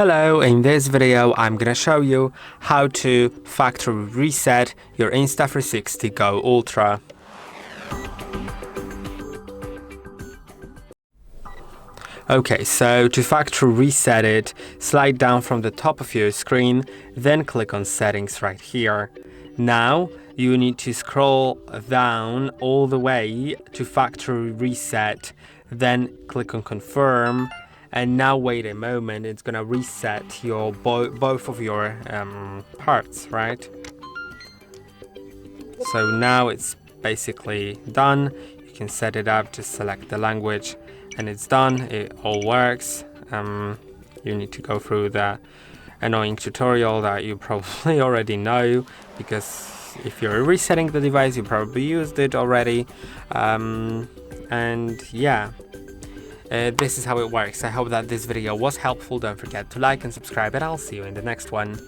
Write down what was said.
Hello, in this video I'm gonna show you how to factory reset your Insta360 GO Ultra. Okay, so to factory reset it, slide down from the top of your screen, then click on settings right here. Now you need to scroll down all the way to factory reset, then click on confirm. And now wait a moment, it's gonna reset your both of your parts, right? So now it's basically done. You can set it up, just select the language and it's done. It all works. You need to go through the annoying tutorial that you probably already know, because if you're resetting the device, you probably used it already. And yeah. This is how it works. I hope that this video was helpful. Don't forget to like and subscribe, and I'll see you in the next one.